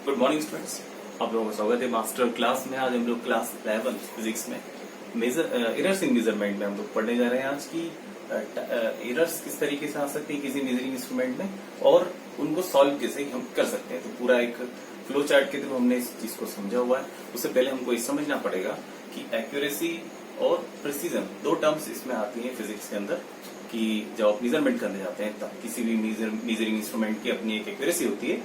Good morning students, आप लोगों का स्वागत है मास्टर क्लास में। आज हम लोग क्लास 11 फिजिक्स में एरर्स इन मेजरमेंट में हम लोग पढ़ने जा रहे हैं आज की एरर्स किस तरीके से आ सकती है किसी मेजरिंग इंस्ट्रूमेंट में और उनको सॉल्व कैसे हम कर सकते हैं। तो पूरा एक फ्लो चार्ट के थ्रू हमने इस चीज को समझा हुआ है। उससे पहले हमको ये समझना पड़ेगा कि एक्यूरेसी और प्रिसीजन दो टर्म्स इसमें आती हैं फिजिक्स के अंदर, कि जब आप मेजरमेंट करने जाते हैं तब किसी भी मेजरिंग इंस्ट्रूमेंट की अपनी एक एक्यूरेसी होती है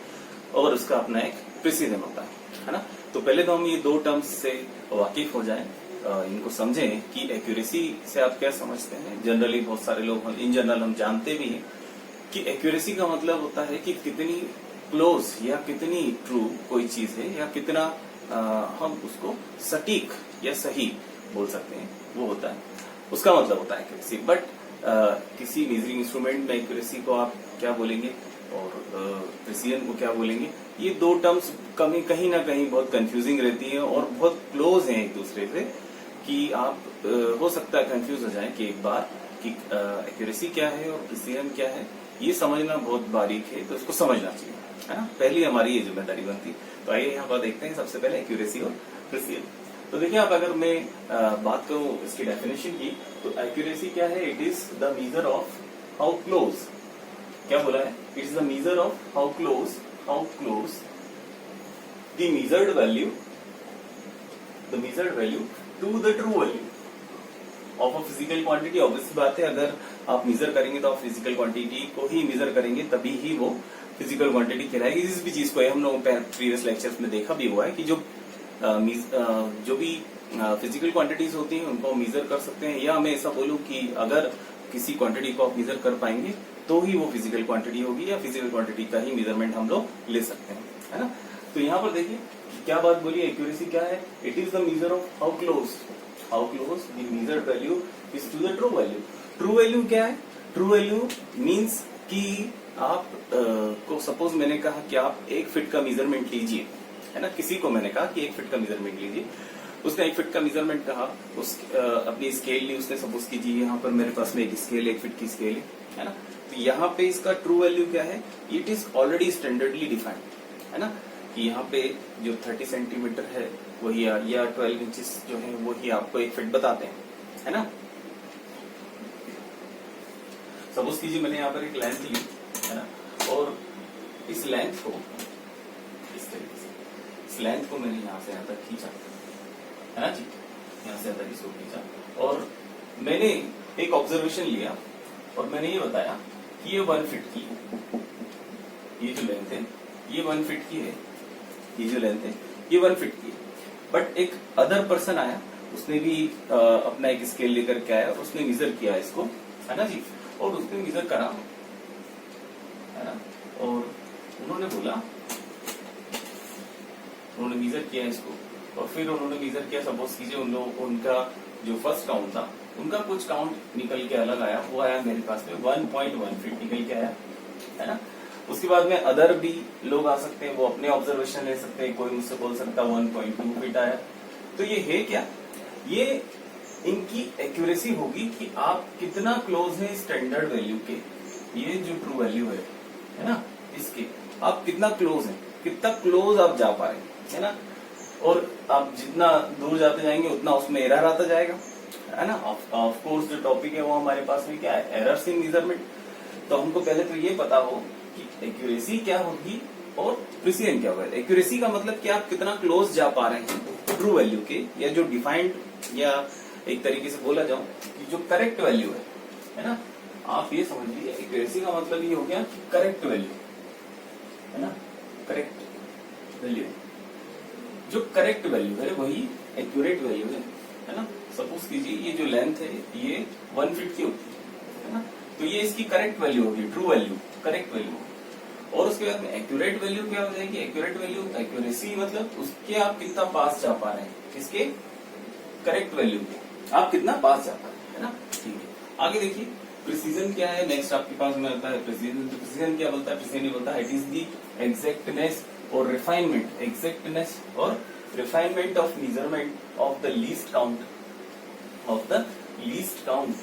और उसका अपना एक प्रिसीजन होता है ना। तो पहले तो हम ये दो टर्म्स से वाकिफ हो जाएं, इनको समझें कि एक्यूरेसी से आप क्या समझते हैं। जनरली बहुत सारे लोग इन जनरल हम जानते भी हैं कि एक्यूरेसी का मतलब होता है कि कितनी क्लोज या कितनी ट्रू कोई चीज है या कितना हम उसको सटीक या सही बोल सकते हैं, वो होता है, उसका मतलब होता है एक्यूरेसी। बट किसी मेजरिंग इंस्ट्रूमेंट में एक्यूरेसी को आप क्या बोलेंगे और प्रिसीजन को क्या बोलेंगे, ये दो टर्म्स कहीं ना कहीं बहुत कंफ्यूजिंग रहती है और बहुत क्लोज हैं एक दूसरे से, कि आप हो सकता है कंफ्यूज हो जाएं कि एक बार कि एक्यूरेसी क्या है और प्रिसीजन क्या है। ये समझना बहुत बारीक है, तो इसको समझना चाहिए, है ना। पहली हमारी ये जिम्मेदारी बनती। तो आइए यहाँ पर देखते हैं सबसे पहले एक्यूरेसी और प्रिसीजन। तो देखिए आप, अगर मैं बात करूं इसकी डेफिनेशन की, तो एक्यूरेसी क्या है? It is the measure of how close, क्या बोला है? It is the measure of how close the measured value to the true value of a physical quantity. Obvious बात है, अगर आप मेजर करेंगे तो आप फिजिकल क्वांटिटी को ही मेजर करेंगे, तभी ही वो फिजिकल क्वांटिटी कहलाएगी। जिस भी चीज को हम लोगों प्रीवियस लेक्चर्स में देखा भी हुआ है कि जो भी फिजिकल क्वांटिटीज होती हैं उनको मेजर कर सकते हैं, या मैं ऐसा बोलूं कि अगर किसी क्वांटिटी को आप मेजर कर पाएंगे तो ही वो फिजिकल क्वांटिटी होगी, या फिजिकल क्वांटिटी का ही मेजरमेंट हम लोग ले सकते हैं, है ना। तो यहाँ पर देखिए क्या बात बोली, एक्यूरेसी क्या है? It is the measure of how close the measured value is to the true value. True value क्या है? ट्रू वैल्यू मीन्स कि आप को सपोज मैंने कहा कि आप 1 फीट का मेजरमेंट लीजिए, है ना। किसी को मैंने कहा कि 1 फीट का मेजरमेंट लीजिए, उसने 1 फीट का मेजरमेंट कहा, उस अपनी स्केल ली उसने। सपोज कीजिए यहाँ पर मेरे पास में एक स्केल 1 फीट की स्केल है ना। तो यहाँ पे इसका ट्रू वैल्यू क्या है? इट इज ऑलरेडी स्टैंडर्डली डिफाइंड, है ना, कि यहाँ पे जो 30 सेंटीमीटर है वही या 12 इंचेस जो है वही आपको 1 फीट बताते हैं, है ना। सपोज कीजिए मैंने यहाँ पर एक लेंथ ली, है ना, और इस लेंथ को इस तरीके से, इस लेंथ को मैंने यहाँ से यहाँ तक खींचा, है ना जी, यहाँ से यहाँ तक इसको खींचा, और मैंने एक ऑब्जर्वेशन लिया और मैंने ये बताया कि ये 1 फीट की है, ये जो लेंथ है ये 1 फीट की है, ये जो लेंथ है ये 1 फीट की है। बट एक अदर पर्सन आया, उसने भी अपना एक स्केल लेकर के आया और उसने मेजर किया इसको, है ना जी, और उसने मेजर करा, है ना, और उन्होंने बोला, उन्होंने मेजर किया इसको और फिर उन्होंने मेजर किया। सपोज कीजिए उनका जो फर्स्ट काउंट था, उनका कुछ काउंट निकल के अलग आया, वो आया मेरे पास में 1.1 फीट निकल के आया, है ना। उसके बाद में अदर भी लोग आ सकते हैं, वो अपने ऑब्जर्वेशन ले सकते हैं, कोई मुझसे बोल सकता है 1.2 फीट आया। तो ये है क्या? ये इनकी एक्यूरेसी होगी कि आप कितना क्लोज है स्टैंडर्ड वैल्यू के, ये जो ट्रू वैल्यू है ना, इसके आप कितना क्लोज है, कितना क्लोज आप जा पाए, है ना। और आप जितना दूर जाते जाएंगे उतना उसमें एरर आता जाएगा, है ना। ऑफ कोर्स जो टॉपिक है वो हमारे पास में क्या है? Errors in measurement. तो हमको पहले तो ये पता हो कि एक्यूरेसी क्या होगी और प्रिसीजन क्या होगा। एक्यूरेसी का मतलब कि आप कितना क्लोज जा पा रहे हैं ट्रू वैल्यू के, या जो डिफाइंड, या एक तरीके से बोला जाऊं कि जो करेक्ट वैल्यू है ना। आप ये समझ लीजिए एक्यूरेसी का मतलब ये हो गया कि करेक्ट वैल्यू, है ना, करेक्ट वैल्यू, जो करेक्ट वैल्यू है वही एक्यूरेट वैल्यू है ना। सपोज कीजिए ये जो लेंथ है ये 1 फीट की होती है ना, तो ये इसकी करेक्ट वैल्यू होगी, ट्रू वैल्यू, करेक्ट वैल्यू। और उसके बाद में एक्यूरेट वैल्यू क्या हो जाएगी? एक्यूरेट वैल्यू, एक्यूरेसी मतलब उसके आप कितना पास जा पा रहे हैं, किसके? करेक्ट वैल्यू के आप कितना पास जा पा रहे हैं, है ना। ठीक है, आगे देखिए प्रिसीजन क्या है। नेक्स्ट आपके पास में आता है प्रिसीजन। तो प्रिसीजन क्या बोलता है? प्रिसीजन बोलता है इट इज दी एक्जैक्टनेस और रिफाइनमेंट, एक्जैक्टनेस और refinement of measurement of the least count,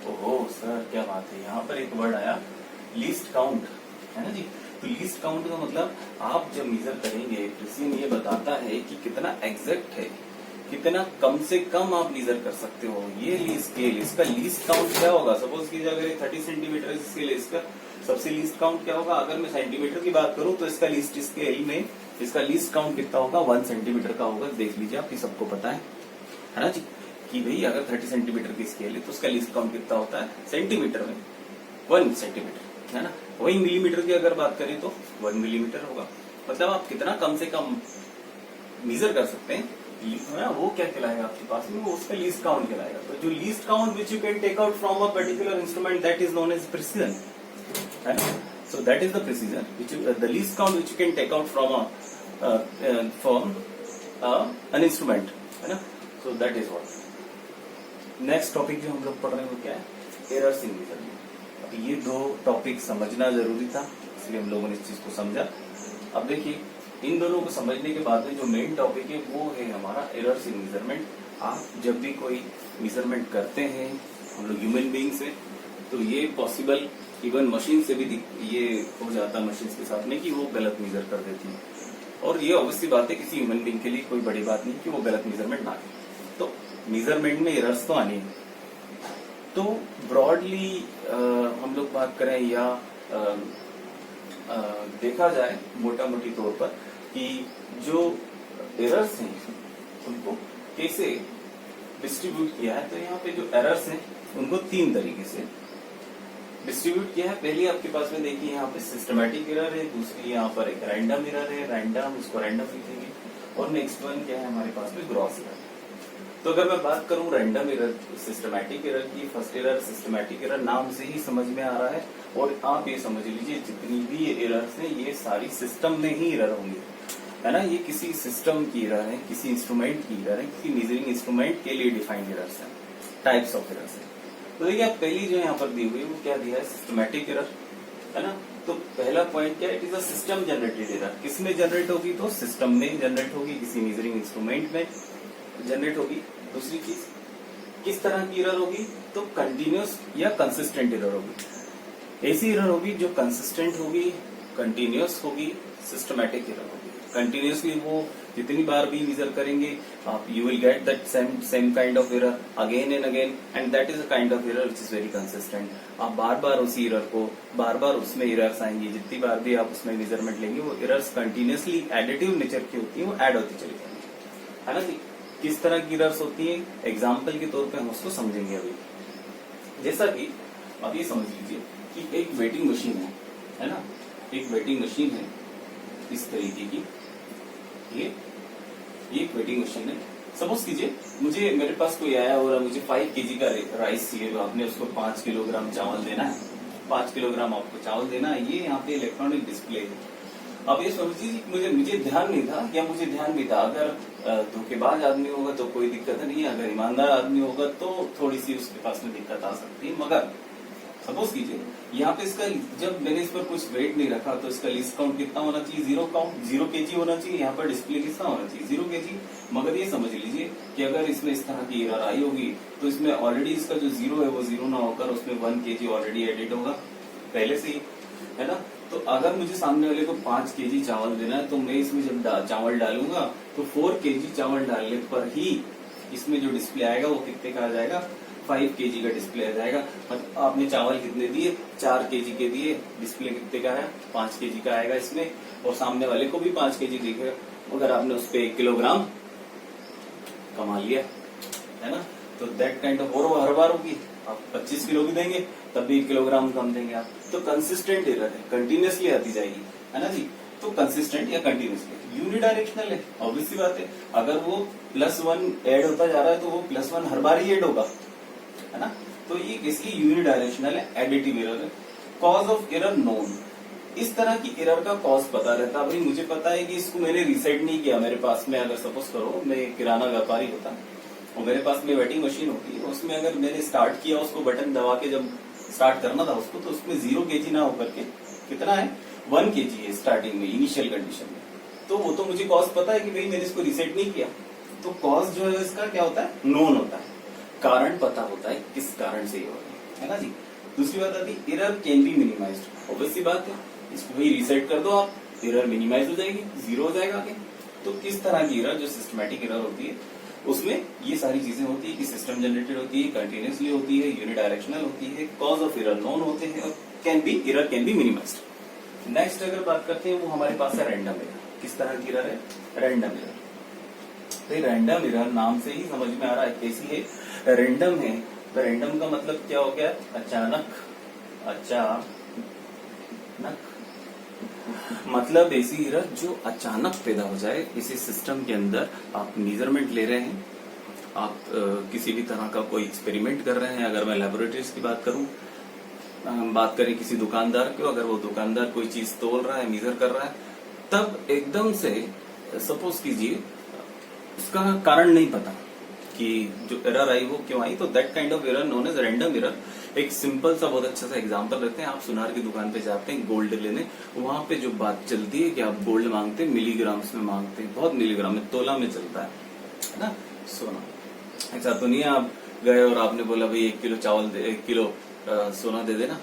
ओहो सर क्या बात है, यहाँ पर एक वर्ड आया लीस्ट काउंट, है ना जी। तो लीस्ट काउंट का मतलब आप जब मेजर करेंगे प्रिसीजन ये बताता है कि कितना एग्जैक्ट है, कितना कम से कम आप मेजर कर सकते हो। ये लीस्ट स्केल, इसका लीस्ट काउंट क्या होगा? सपोज कीजिए अगर ये 30 सेंटीमीटर स्केल है, इसका सबसे लीस्ट काउंट क्या होगा? अगर मैं सेंटीमीटर की बात करूं तो इसका लीस्ट स्केल में इसका लीस्ट काउंट कितना होगा? 1 सेंटीमीटर का होगा। देख लीजिए, आपकी सबको पता है ना जी, कि भाई अगर 30 सेंटीमीटर की स्केल है तो उसका लीस्ट काउंट कितना होता है? सेंटीमीटर में 1 सेंटीमीटर, है ना। वही मिलीमीटर की अगर बात करें तो 1 मिलीमीटर होगा। मतलब आप कितना कम से कम मेजर कर सकते हैं, वो क्या कहलाएगा आपके पास में? वो उसका लीस्ट काउंट कहलाएगा। तो जो least count which you can take out from a particular instrument, that is known as precision, है ना। So that is the precision which the least count which you can take out from an instrument, है ना। So that is what. Next topic जो हम लोग पढ़ रहे हैं वो क्या है? Errors in measurement. अब ये दो टॉपिक समझना जरूरी था, इसलिए हम लोगों ने इस चीज को समझा। अब देखिए, इन दोनों को समझने के बाद में जो मेन टॉपिक है वो है हमारा एरर्स इन मेजरमेंट। आप जब भी कोई मेजरमेंट करते हैं, हम लोग ह्यूमन बीइंग्स हैं, तो ये पॉसिबल इवन मशीन से भी ये हो जाता है मशीन के साथ में कि वो गलत मेजर कर देती है। और ये ऑब्वियसली बात है, किसी ह्यूमन बीइंग के लिए कोई बड़ी बात नहीं कि वो गलत मेजरमेंट ना करे। तो मेजरमेंट में एरर्स तो आनी है। तो ब्रॉडली हम लोग बात करें या देखा जाए मोटा मोटी तौर पर कि जो एरर्स हैं उनको कैसे डिस्ट्रीब्यूट किया है, तो यहाँ पे जो एरर्स हैं उनको 3 तरीके से डिस्ट्रीब्यूट किया है। पहले आपके पास में देखिए यहाँ पे सिस्टमैटिक एरर है, दूसरी यहाँ पर एक रैंडम एरर है, रैंडम उसको रैंडम लिखेंगे, और नेक्स्ट वन क्या है हमारे पास में? Gross error. तो अगर मैं बात करूं रैंडम एरर, सिस्टमैटिक एरर की, फर्स्ट एरर सिस्टमैटिक एरर नाम से ही समझ में आ रहा है। और आप ये समझ लीजिए जितनी भी एरर्स हैं ये सारी सिस्टम में ही एरर होंगी, है ना। ये किसी सिस्टम की एरर है, किसी इंस्ट्रूमेंट की एरर है, किसी मेजरिंग इंस्ट्रूमेंट के लिए डिफाइंड एरर्स है, टाइप्स ऑफ एरर्स है। तो देखिए आप पहली जो यहाँ पर दी हुई है वो क्या दिया है? सिस्टमैटिक एरर, है ना। तो पहला पॉइंट क्या है? It is a system generated error. किसमें जनरेट होगी? तो सिस्टम में जनरेट होगी, किसी मेजरिंग इंस्ट्रूमेंट में जनरेट होगी। दूसरी चीज, किस तरह की एरर होगी? तो कंटिन्यूस या कंसिस्टेंट एरर होगी। ऐसी एरर होगी जो कंसिस्टेंट होगी, कंटिन्यूस होगी, सिस्टमैटिक एरर होगी। कंटिन्यूसली वो जितनी बार भी मेजर करेंगे आप you will get that same kind of error again and again, and that is a kind of error which is very consistent. आप बार बार उसी एरर को, बार बार उसमें एरर्स आएंगी, जितनी बार भी आप उसमें मेजरमेंट लेंगे वो एरर्स कंटिन्यूसली एडिटिव नेचर की होती है, वो ऐड होती चली जाएंगी, है ना जी। किस तरह की एरर्स होती है? एग्जाम्पल के तौर पे हम उसको समझेंगे अभी। जैसा कि आप ये समझ लीजिए कि एक वेटिंग मशीन है ना। एक वेटिंग मशीन है इस तरीके की, ये एक वेटिंग मशीन है। सपोज कीजिए मुझे, मेरे पास कोई आया और मुझे 5 केजी का राइस चाहिए, तो आपने उसको 5 किलोग्राम चावल देना है, 5 किलोग्राम आपको चावल देना है। ये यहाँ पे इलेक्ट्रॉनिक डिस्प्ले है। अब ये समझिए मुझे ध्यान नहीं था, या मुझे ध्यान भी था। अगर धोखेबाज आदमी होगा तो कोई दिक्कत नहीं है, अगर ईमानदार आदमी होगा तो थोड़ी सी उसके पास में दिक्कत आ सकती है। मगर सपोज कीजिए यहाँ पे इसका, जब मैंने इस पर कुछ वेट नहीं रखा तो इसका लीस्ट काउंट कितना होना चाहिए? 0 काउंट, 0 केजी होना चाहिए। यहाँ पर डिस्प्ले कितना होना चाहिए? 0 केजी। मगर ये समझ लीजिए कि अगर इसमें इस तरह की एरर आई होगी तो इसमें ऑलरेडी इसका जो 0 है वो 0 ना होकर उसमें 1 केजी ऑलरेडी एडिट होगा पहले से ही, है ना। तो अगर मुझे सामने वाले को 5 केजी चावल देना है तो मैं इसमें जब चावल डालूंगा तो 4 केजी चावल डालने पर ही इसमें जो डिस्प्ले आएगा वो कितने का आ जाएगा? 5 केजी का डिस्प्ले आ जाएगा। मतलब आपने चावल कितने दिए? 4 केजी के दिए, डिस्प्ले कितने का है? 5 केजी का आएगा इसमें, और सामने वाले को भी 5 केजी दिखेगा। अगर आपने उस पर 1 किलोग्राम कमा लिया, है ना, तो दैट काइंड ऑफ, और वो हर बार होगी। आप 25 किलो भी देंगे तब भी 1 किलोग्राम कम देंगे आप। तो कंसिस्टेंट एरर है, कंटिन्यूसली आती जाएगी, है ना जी। तो कंसिस्टेंट या कंटिन्यूसली यूनिडायरेक्शनल है, ऑब्वियस सी बात है। अगर वो +1 ऐड होता जा रहा है तो वो +1 हर बार ही ऐड होगा, है ना। तो ये किसकी? यूनिडायरेक्शनल है, एडिटिव एरर है। कॉज ऑफ एरर नोन, इस तरह की एरर का कॉज पता रहता है। भाई मुझे पता है कि इसको मैंने रीसेट नहीं किया। मेरे पास में अगर सपोज करो मैं किराना व्यापारी होता और मेरे पास में वेटिंग मशीन होती है, उसमें अगर मैंने स्टार्ट किया, उसको बटन दबा के जब स्टार्ट करना था उसको, तो उसमें 0 केजी ना होकर के कितना है? 1 केजी है स्टार्टिंग में, इनिशियल कंडीशन में। तो वो तो मुझे कॉज पता है कि भाई मैंने इसको रीसेट नहीं किया। तो कॉज जो है इसका क्या होता है? नोन होता है। कारण पता होता है किस कारण से ये हो रहा है ना जी। दूसरी बात आती है error can be minimised. Obviously बात है, इसको वही रीसेट कर दो आप, एरर मिनिमाइज हो जाएगी, जीरो हो जाएगा आगे। तो किस तरह की एरर, जो सिस्टमैटिक एरर होती है उसमें ये सारी चीजें होती है कि सिस्टम जनरेटेड होती है, कंटिन्यूसली होती है, यूनिडायरेक्शनल होती है, कॉज ऑफ एरर नोन होते हैं और error can be minimised. Next अगर बात करते हैं वो हमारे पास है रैंडम एरर। किस तरह की एरर है? Random error. तो रैंडम एरर नाम से ही समझ में आ रहा है कैसी है, रैंडम है। तो रैंडम का मतलब क्या हो गया? अचानक मतलब ऐसी एरर जो अचानक पैदा हो जाए किसी सिस्टम के अंदर। आप मेजरमेंट ले रहे हैं, आप किसी भी तरह का कोई एक्सपेरिमेंट कर रहे हैं। अगर मैं लेबोरेटरीज की बात करूं, बात करें किसी दुकानदार को, अगर वो दुकानदार कोई चीज तोल रहा है, मेजर कर रहा है, तब एकदम से सपोज कीजिए उसका कारण नहीं पता कि जो एरर आई वो क्यों आई, तो that kind of error known as random error. एक सिंपल सा बहुत अच्छा सा एग्जांपल लेते हैं। आप सुनार की दुकान पे जाते हैं गोल्ड लेने, वहां पे जो बात चलती है कि आप गोल्ड मांगते हैं मिलीग्राम्स में मांगते हैं, बहुत मिलीग्राम में, तोला में चलता है ना सोना। ऐसा तो नहीं है आप गए और आपने बोला भाई 1 किलो चावल दे, 1 किलो सोना दे देना,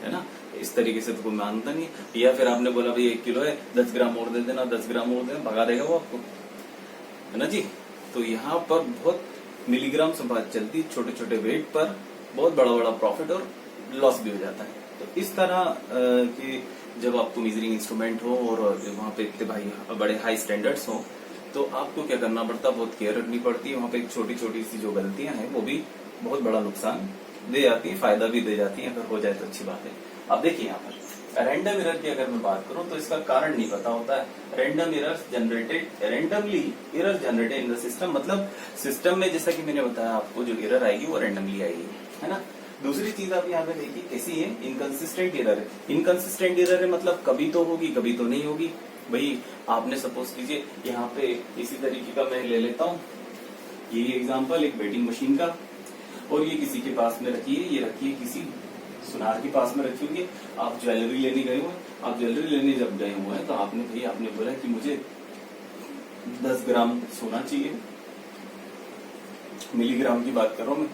है ना, इस तरीके से तो कोई मांगता नहीं है। या फिर आपने बोला भाई 1 किलो है, 10 ग्राम और दे देना, 10 ग्राम और दे देना, भगा देगा वो आपको, है ना जी। तो यहाँ पर बहुत मिलीग्राम से बात चलती, छोटे छोटे वेट पर बहुत बड़ा बड़ा प्रॉफिट और लॉस भी हो जाता है। तो इस तरह की जब आपको मेजरिंग इंस्ट्रूमेंट हो और वहाँ पे इतने भाई बड़े हाई स्टैंडर्ड्स हो, तो आपको क्या करना पड़ता है, बहुत केयर रखनी पड़ती है। वहाँ पे छोटी छोटी सी जो गलतियां हैं वो भी बहुत बड़ा नुकसान दे जाती है, फायदा भी दे जाती है। अगर हो जाए तो अच्छी बात है। अब देखिए यहाँ पर रैंडम एरर की अगर मैं बात करूं तो इसका कारण नहीं पता होता है। Random error generated randomly error generated in the system, मतलब सिस्टम में जैसा कि मैंने बताया आपको जो एरर आएगी वो रैंडमली आएगी, है ना। दूसरी चीज आप यहाँ पे देखिए कैसी है, इनकंसिस्टेंट एरर है। इनकंसिस्टेंट एरर है मतलब कभी तो होगी कभी तो नहीं होगी। भाई आपने सपोज कीजिए यहाँ पे इसी तरीके का मैं ले लेता हूँ, ये एग्जाम्पल एक वेटिंग मशीन का, और ये किसी के पास में रखी है, ये रखी है किसी सुनार के पास में रखी हुई है। आप ज्वेलरी लेने गए हुए, आप ज्वेलरी लेने जब गए हुए हैं तो आपने बोला कि मुझे 10 ग्राम सोना चाहिए, मिलीग्राम की बात कर रहा हूं मैं,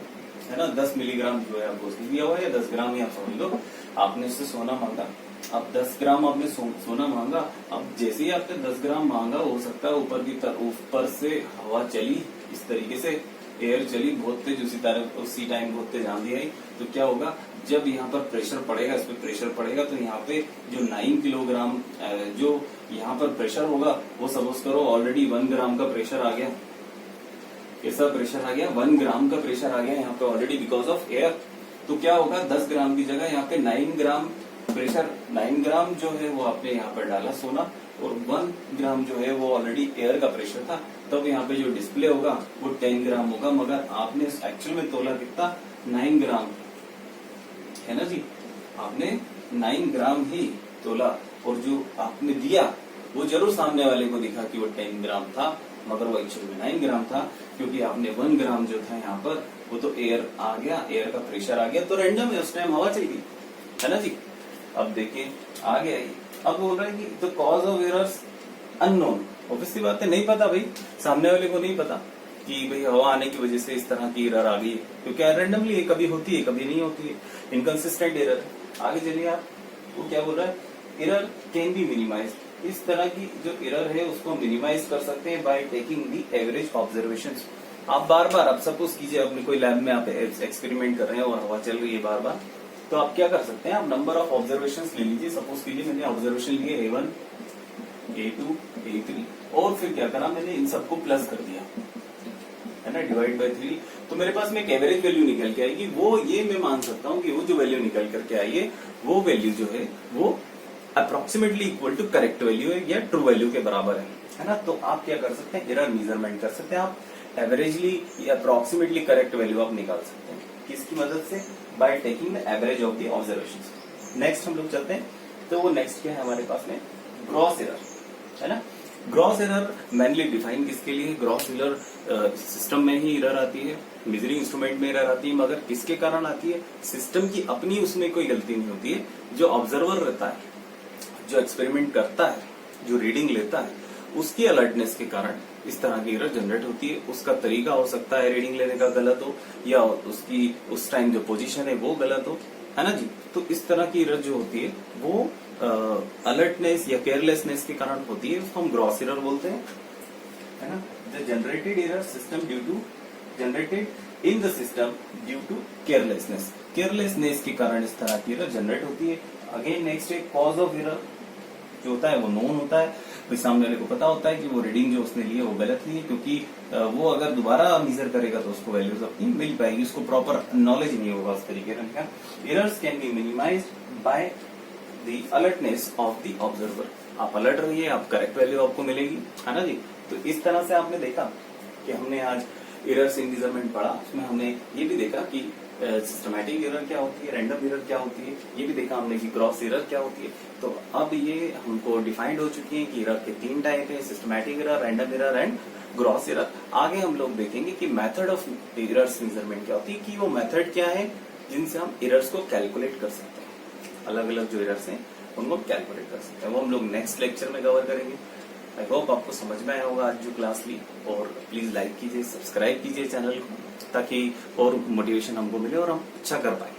है ना। 10 मिलीग्राम जो है आपको उसने दिया हुआ है, या 10 ग्राम ही आप समझ लो। आपने उससे सोना मांगा, अब 10 ग्राम आपने सोना मांगा। अब जैसे ही आपने 10 ग्राम मांगा, हो सकता है ऊपर से हवा चली, इस तरीके से एयर चली बहुत तेज, उसी टाइम बहुत तेज आंधी आई। तो क्या होगा, जब यहाँ पर प्रेशर पड़ेगा, इस पे प्रेशर पड़ेगा, तो यहाँ पे जो 9 किलोग्राम जो यहाँ पर प्रेशर होगा वो सपोज करो ऑलरेडी 1 ग्राम का प्रेशर आ गया। कैसा प्रेशर आ गया? 1 ग्राम का प्रेशर आ गया यहाँ पे ऑलरेडी बिकॉज ऑफ एयर। तो क्या होगा, 10 ग्राम की जगह यहाँ पे 9 ग्राम प्रेशर, 9 ग्राम जो है वो आपने यहाँ पर डाला सोना, और 1 ग्राम जो है वो ऑलरेडी एयर का प्रेशर था। तब यहाँ पे जो डिस्प्ले होगा वो 10 ग्राम होगा, मगर आपने एक्चुअल में तोला कितना? 9 ग्राम, है ना जी। आपने 9 ग्राम ही तोला, और जो आपने दिया वो जरूर सामने वाले को दिखा कि वो 10 ग्राम था, मगर वो एक्चुअल में 9 ग्राम था, क्योंकि आपने 1 ग्राम जो था यहाँ पर वो तो एयर आ गया, एयर का प्रेशर आ गया, तो रैंडम है, उस टाइम हवा चल गई, है ना जी। अब देखिए आगे आइए, अब बोल रहे हैं कि the cause of errors unknown. Obviously बात है, नहीं पता भाई, सामने वाले को नहीं पता कि भाई हवा आने की वजह से इस तरह की एरर आ गई है, क्योंकि रैंडमली कभी होती है कभी नहीं होती है, इनकंसिस्टेंट एरर। आगे चलिए आप, वो क्या बोल रहा है, एरर कैन बी मिनिमाइज। इस तरह की जो एरर है उसको मिनिमाइज कर सकते हैं by taking the average observations. आप बार बार, आप सपोज कीजिए अपने कोई लैब में आप एक्सपेरिमेंट कर रहे हैं और हवा चल रही है बार बार, तो आप क्या कर सकते हैं, आप नंबर ऑफ ऑब्जर्वेशंस ले लीजिए। सपोज कीजिए मैंने ऑब्जर्वेशन लिए A1, A2, A3, और फिर क्या करा, मैंने इन सबको प्लस कर दिया, है ना, डिवाइड बाय 3, तो मेरे पास में एक एवरेज वैल्यू निकल के आएगी। वो ये मैं मान सकता हूँ कि वो जो वैल्यू निकल करके आई है वो वैल्यू जो है वो approximately equal to correct value है या ट्रू वैल्यू के बराबर है ना। तो आप क्या कर सकते हैं, एरर मेजरमेंट कर सकते हैं, आप एवरेजली या अप्रोक्सीमेटली करेक्ट वैल्यू आप निकाल सकते हैं। किसकी मदद से? By taking the average of the observations. Next हम लोग चलते हैं, तो वो नेक्स्ट क्या है हमारे पास में, ग्रॉस एरर, है ना। ग्रॉस एरर मेनली डिफाइन किसके लिए? ग्रॉस एरर सिस्टम में ही एरर आती है, मेजरिंग इंस्ट्रूमेंट में एरर आती है, मगर किसके कारण आती है? सिस्टम की अपनी उसमें कोई गलती नहीं होती है। जो ऑब्जर्वर रहता है, जो एक्सपेरिमेंट करता है, जो रीडिंग लेता है, उसकी अलर्टनेस के कारण इस तरह की एरर जनरेट होती है। उसका तरीका हो सकता है रीडिंग लेने का गलत हो, या उसकी उस टाइम जो पोजीशन है वो गलत हो, है ना जी। तो इस तरह की एरर जो होती है वो अलर्टनेस या केयरलेसनेस के कारण होती है उसको हम ग्रॉस एरर बोलते हैं, है ना। The generated error system due to generated in the system due to carelessness, carelessness के कारण इस तरह की एरर जनरेट होती है। अगेन नेक्स्ट है कॉज ऑफ एरर, जो होता है वो नोन होता है, फिर सामने वाले को पता होता है कि वो रीडिंग जो उसने ली है वो गलत ली है, क्योंकि वो अगर दोबारा मेजर करेगा तो उसको वैल्यूज अपनी मिल पाएगी, उसको प्रॉपर नॉलेज नहीं होगा उस तरीके का। Errors can be minimised by the alertness of the observer, आप अलर्ट रहिए, आप करेक्ट वैल्यू आपको मिलेगी, है ना जी। तो इस तरह से आपने देखा कि हमने आज एरर्स इन मेजरमेंट पढ़ा, उसमें हमने ये भी देखा कि सिस्टमैटिक एरर क्या होती है, रैंडम एरर क्या होती है, ये भी देखा हमने कि क्रॉस एरर क्या होती है। तो अब ये हमको डिफाइंड हो चुकी है कि एरर के 3 टाइप है, systematic error, random error and gross error. आगे हम लोग देखेंगे कि मेथड ऑफ एरर्स मेजरमेंट क्या होती है, कि वो मेथड क्या है जिनसे हम एरर्स को कैलकुलेट कर सकते हैं, अलग अलग जो एरर्स हैं उनको कैलकुलेट कर सकते हैं, वो हम लोग नेक्स्ट लेक्चर में कवर करेंगे। आई होप आपको समझ में आया होगा आज जो क्लास ली, और प्लीज लाइक कीजिए, सब्सक्राइब कीजिए चैनल को, ताकि और मोटिवेशन हमको मिले और हम अच्छा कर पाए।